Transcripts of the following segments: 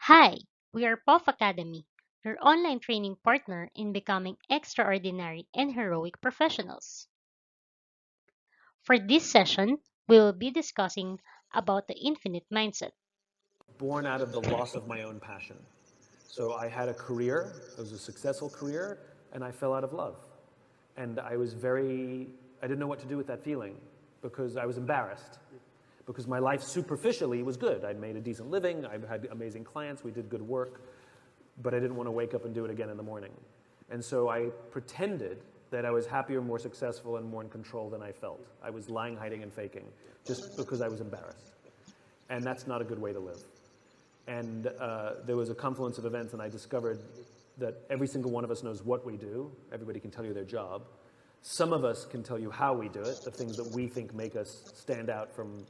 Hi, we are POF Academy, your online training partner in becoming extraordinary and heroic professionals. For this session, we will be discussing about the infinite mindset. Born out of the loss of my own passion. So I had a career, it was a successful career, and I fell out of love. And I didn't know what to do with that feeling because I was embarrassed. Because my life superficially was good. I'd made a decent living, I had amazing clients, we did good work, but I didn't want to wake up and do it again in the morning. And so I pretended that I was happier, more successful, and more in control than I felt. I was lying, hiding, and faking just because I was embarrassed. And that's not a good way to live. And there was a confluence of events, and I discovered that every single one of us knows what we do. Everybody can tell you their job. Some of us can tell you how we do it, the things that we think make us stand out from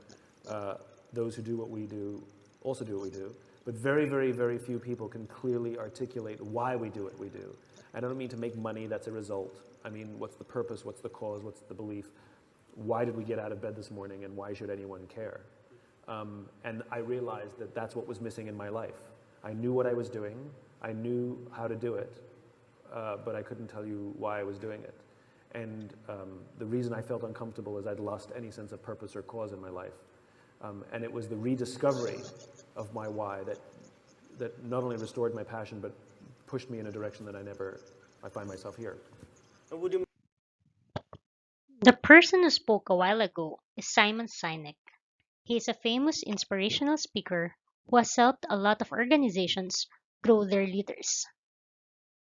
those who do what we do, also do what we do. But very, very, very few people can clearly articulate why we do what we do. I don't mean to make money, that's a result. I mean, what's the purpose, what's the cause, what's the belief? Why did we get out of bed this morning, and why should anyone care? And I realized that that's what was missing in my life. I knew what I was doing, I knew how to do it, but I couldn't tell you why I was doing it. And the reason I felt uncomfortable is I'd lost any sense of purpose or cause in my life. And it was the rediscovery of my why that not only restored my passion, but pushed me in a direction that I find myself here. The person who spoke a while ago is Simon Sinek. He is a famous inspirational speaker who has helped a lot of organizations grow their leaders.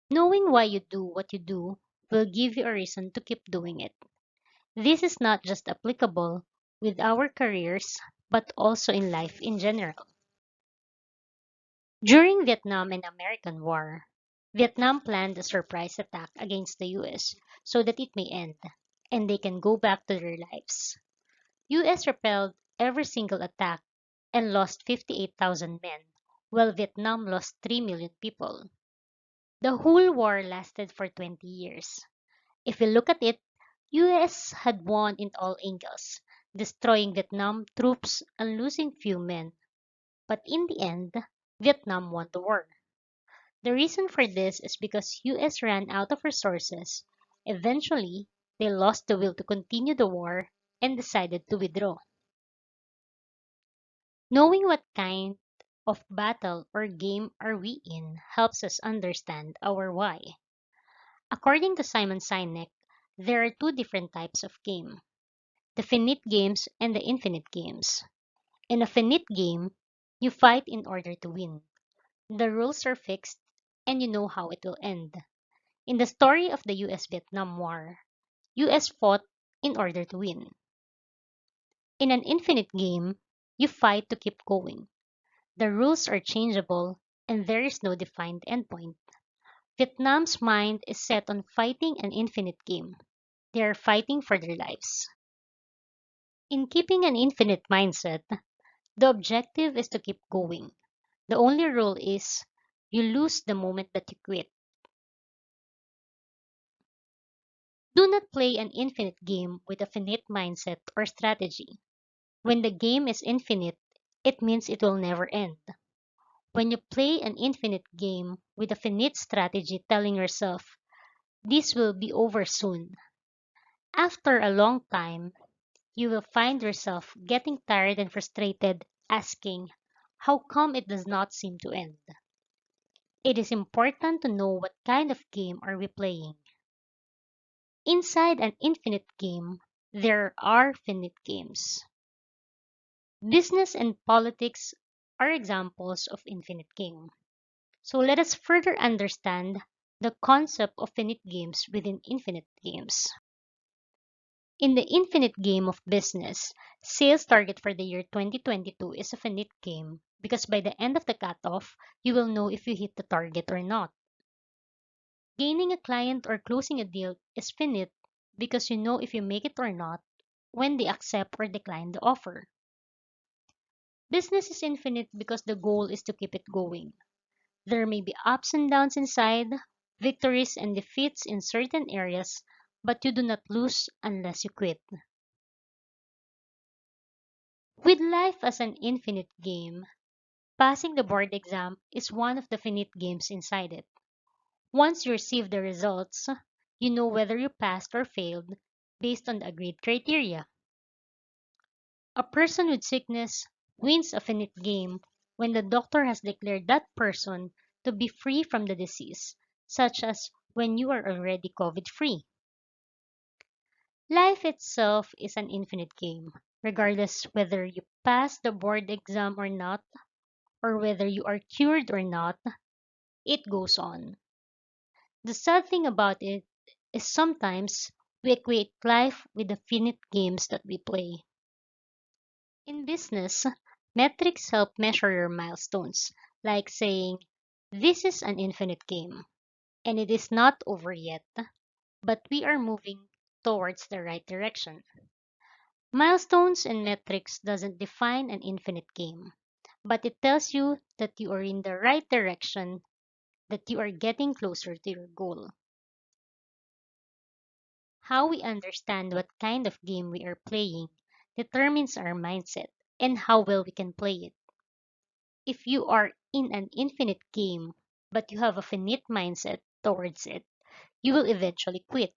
Knowing why you do what you do will give you a reason to keep doing it. This is not just applicable with our careers, but also in life in general. During Vietnam and American War, Vietnam planned a surprise attack against the US so that it may end and they can go back to their lives. US repelled every single attack and lost 58,000 men, while Vietnam lost 3 million people. The whole war lasted for 20 years. If we look at it, US had won in all angles, destroying Vietnam troops and losing few men. But in the end, Vietnam won the war. The reason for this is because US ran out of resources. Eventually, they lost the will to continue the war and decided to withdraw. Knowing what kind of battle or game are we in helps us understand our why. According to Simon Sinek, there are two different types of game: the finite games and the infinite games. In a finite game, you fight in order to win. The rules are fixed and you know how it will end. In the story of the US Vietnam War, US fought in order to win. In an infinite game, you fight to keep going. The rules are changeable and there is no defined endpoint. Vietnam's mind is set on fighting an infinite game. They are fighting for their lives. In keeping an infinite mindset, the objective is to keep going. The only rule is you lose the moment that you quit. Do not play an infinite game with a finite mindset or strategy. When the game is infinite, it means it will never end. When you play an infinite game with a finite strategy telling yourself, this will be over soon, after a long time, you will find yourself getting tired and frustrated, asking, how come it does not seem to end? It is important to know what kind of game are we playing. Inside an infinite game, there are finite games. Business and politics are examples of infinite game. So let us further understand the concept of finite games within infinite games. In the infinite game of business, sales target for the year 2022 is a finite game because by the end of the cutoff, you will know if you hit the target or not. Gaining a client or closing a deal is finite because you know if you make it or not when they accept or decline the offer. Business is infinite because the goal is to keep it going. There may be ups and downs inside, victories and defeats in certain areas, but you do not lose unless you quit. With life as an infinite game, Passing the board exam is one of the finite games inside it. Once you receive the results, you know whether you passed or failed based on the agreed criteria. A person with sickness wins a finite game when the doctor has declared that person to be free from the disease, such as when you are already COVID free. Life itself is an infinite game, regardless whether you pass the board exam or not, or whether you are cured or not, it goes on. The sad thing about it is sometimes we equate life with the finite games that we play. In business, metrics help measure your milestones, like saying, this is an infinite game, and it is not over yet, but we are moving towards the right direction. Milestones and metrics doesn't define an infinite game, but it tells you that you are in the right direction, that you are getting closer to your goal. How we understand what kind of game we are playing determines our mindset and how well we can play it. If you are in an infinite game, but you have a finite mindset towards it, you will eventually quit.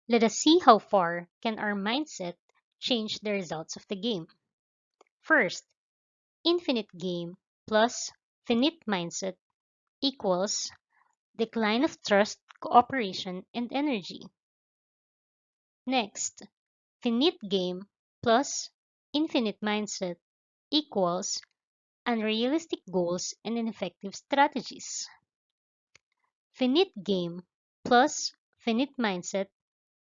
Let us see how far can our mindset change the results of the game. First, infinite game plus finite mindset equals decline of trust, cooperation, and energy. Next, finite game plus infinite mindset equals unrealistic goals and ineffective strategies. Finite game plus finite mindset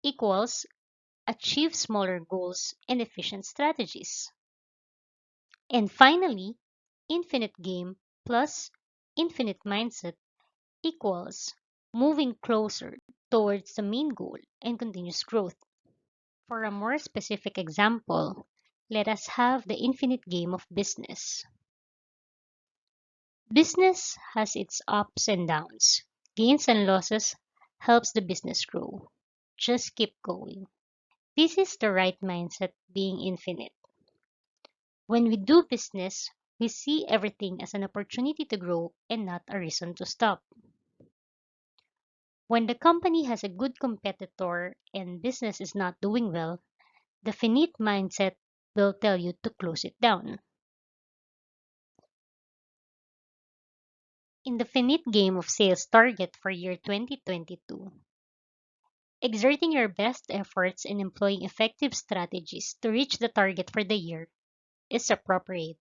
equals achieve smaller goals and efficient strategies. And finally, infinite game plus infinite mindset equals moving closer towards the main goal and continuous growth. For a more specific example, let us have the infinite game of business. Business has its ups and downs. Gains and losses helps the business grow. Just keep going. This is the right mindset being infinite. When we do business, we see everything as an opportunity to grow and not a reason to stop. When the company has a good competitor and business is not doing well, the finite mindset will tell you to close it down. In the finite game of sales target for year 2022, exerting your best efforts and employing effective strategies to reach the target for the year is appropriate.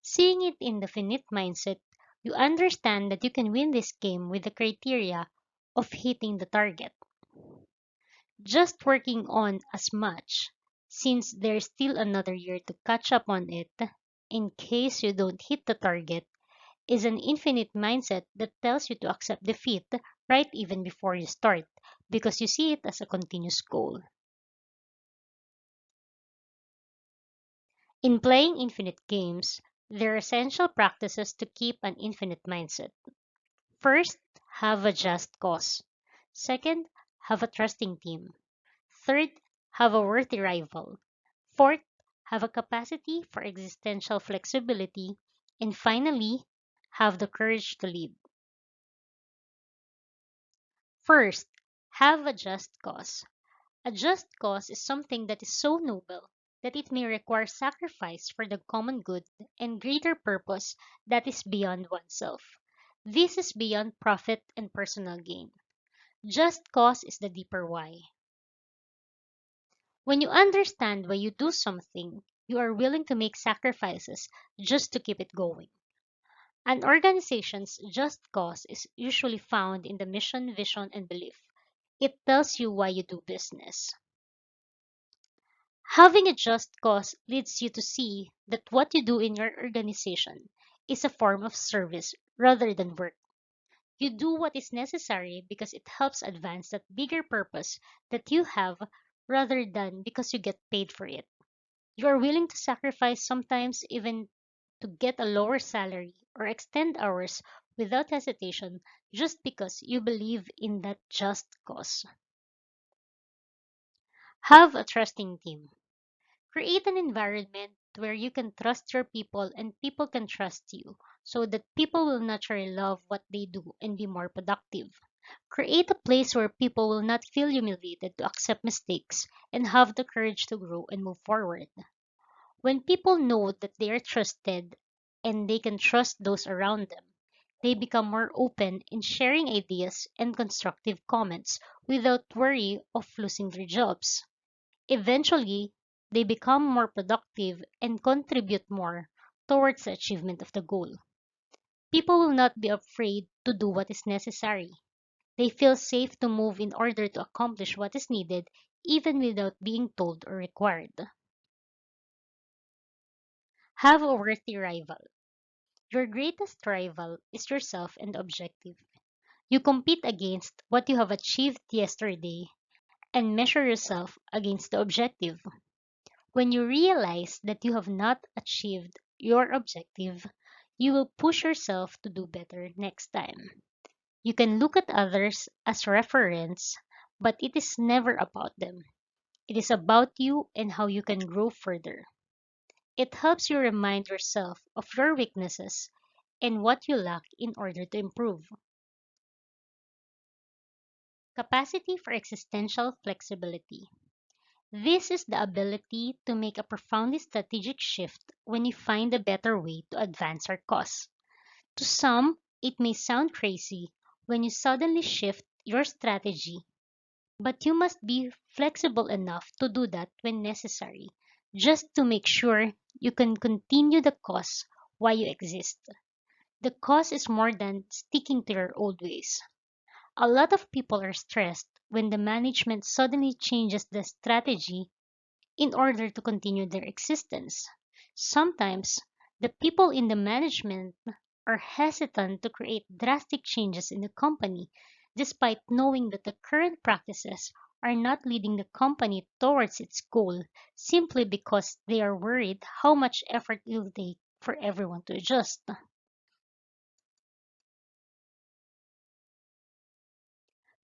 Seeing it in the finite mindset, you understand that you can win this game with the criteria of hitting the target. Just working on as much, since there's still another year to catch up on it, in case you don't hit the target, is an infinite mindset that tells you to accept defeat right even before you start, because you see it as a continuous goal. In playing infinite games, there are essential practices to keep an infinite mindset. First, have a just cause. Second, have a trusting team. Third, have a worthy rival. Fourth, have a capacity for existential flexibility. And finally, have the courage to lead. First, have a just cause. A just cause is something that is so noble that it may require sacrifice for the common good and greater purpose that is beyond oneself. This is beyond profit and personal gain. Just cause is the deeper why. When you understand why you do something, you are willing to make sacrifices just to keep it going. An organization's just cause is usually found in the mission, vision, and belief. It tells you why you do business. Having a just cause leads you to see that what you do in your organization is a form of service rather than work. You do what is necessary because it helps advance that bigger purpose that you have rather than because you get paid for it. You are willing to sacrifice sometimes even to get a lower salary or extend hours without hesitation just because you believe in that just cause. Have a trusting team. Create an environment where you can trust your people and people can trust you, so that people will naturally love what they do and be more productive. Create a place where people will not feel humiliated to accept mistakes and have the courage to grow and move forward. When people know that they are trusted and they can trust those around them, they become more open in sharing ideas and constructive comments without worry of losing their jobs. Eventually, they become more productive and contribute more towards the achievement of the goal. People will not be afraid to do what is necessary. They feel safe to move in order to accomplish what is needed, even without being told or required. Have a worthy rival. Your greatest rival is yourself and objective. You compete against what you have achieved yesterday and measure yourself against the objective. When you realize that you have not achieved your objective, you will push yourself to do better next time. You can look at others as reference, but it is never about them. It is about you and how you can grow further. It helps you remind yourself of your weaknesses and what you lack in order to improve. Capacity for existential flexibility. This is the ability to make a profoundly strategic shift when you find a better way to advance our cause. To some, it may sound crazy when you suddenly shift your strategy, but you must be flexible enough to do that when necessary, just to make sure you can continue the cause while you exist. The cause is more than sticking to your old ways. A lot of people are stressed when the management suddenly changes the strategy in order to continue their existence. Sometimes, the people in the management are hesitant to create drastic changes in the company, despite knowing that the current practices are not leading the company towards its goal, simply because they are worried how much effort it will take for everyone to adjust.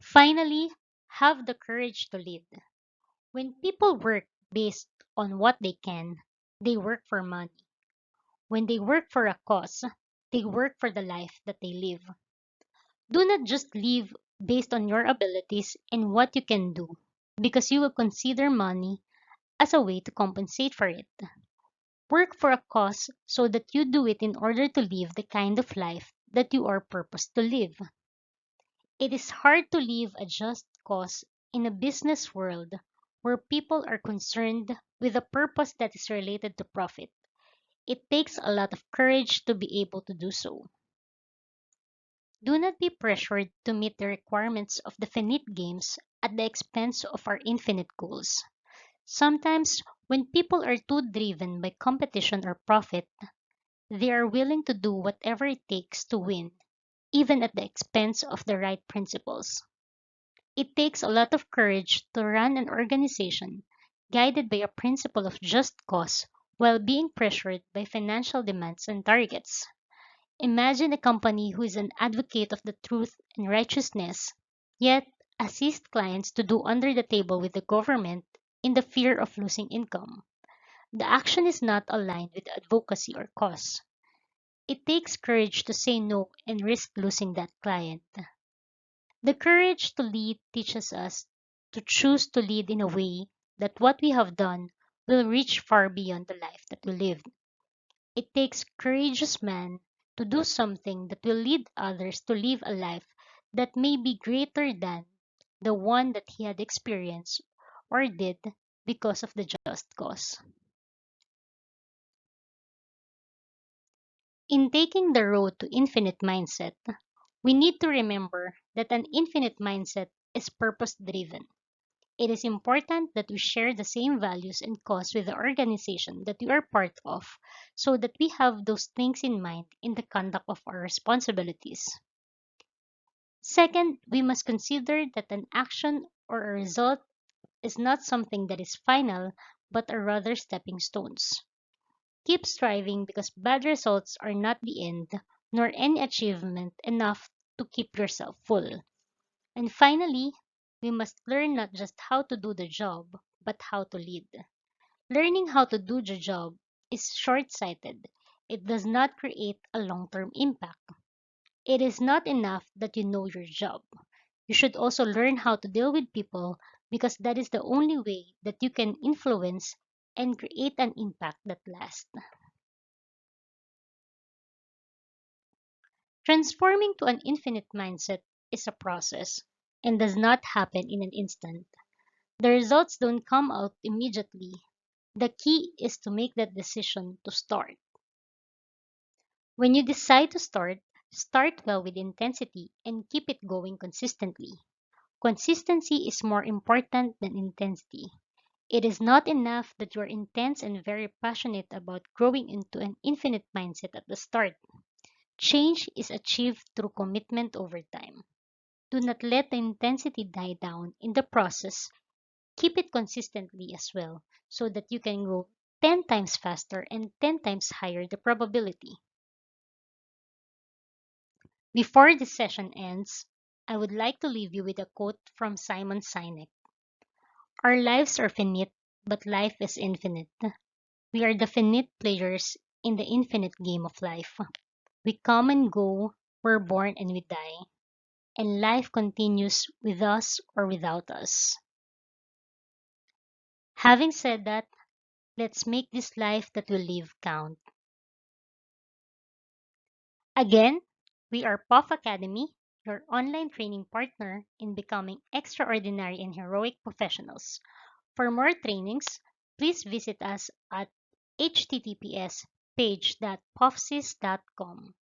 Finally, have the courage to lead. When people work based on what they can, they work for money. When they work for a cause, they work for the life that they live. Do not just live based on your abilities and what you can do, because you will consider money as a way to compensate for it. Work for a cause so that you do it in order to live the kind of life that you are purposed to live. It is hard to live a just cause in a business world where people are concerned with a purpose that is related to profit. It takes a lot of courage to be able to do so. Do not be pressured to meet the requirements of the finite games at the expense of our infinite goals. Sometimes, when people are too driven by competition or profit, they are willing to do whatever it takes to win, even at the expense of the right principles. It takes a lot of courage to run an organization guided by a principle of just cause while being pressured by financial demands and targets. Imagine a company who is an advocate of the truth and righteousness, yet assists clients to do under the table with the government in the fear of losing income. The action is not aligned with advocacy or cause. It takes courage to say no and risk losing that client. The courage to lead teaches us to choose to lead in a way that what we have done will reach far beyond the life that we live. It takes courageous man to do something that will lead others to live a life that may be greater than the one that he had experienced or did because of the just cause. In taking the road to infinite mindset, we need to remember that an infinite mindset is purpose driven. It is important that we share the same values and cause with the organization that we are part of so that we have those things in mind in the conduct of our responsibilities. Second, we must consider that an action or a result is not something that is final, but are rather stepping stones. Keep striving because bad results are not the end, nor any achievement enough to keep yourself full. And finally, we must learn not just how to do the job, but how to lead. Learning how to do the job is short sighted. It does not create a long term impact. It is not enough that you know your job. You should also learn how to deal with people because that is the only way that you can influence and create an impact that lasts. Transforming to an infinite mindset is a process and does not happen in an instant. The results don't come out immediately. The key is to make that decision to start. When you decide to start, start well with intensity and keep it going consistently. Consistency is more important than intensity. It is not enough that you are intense and very passionate about growing into an infinite mindset at the start. Change is achieved through commitment over time. Do not let the intensity die down in the process. Keep it consistently as well so that you can go 10 times faster and 10 times higher the probability. Before this session ends, I would like to leave you with a quote from Simon Sinek. Our lives are finite, but life is infinite. We are the finite players in the infinite game of life. We come and go, we're born and we die, and life continues with us or without us. Having said that, let's make this life that we live count. Again, we are POF Academy, your online training partner in becoming extraordinary and heroic professionals. For more trainings, please visit us at https://page.pofsys.com.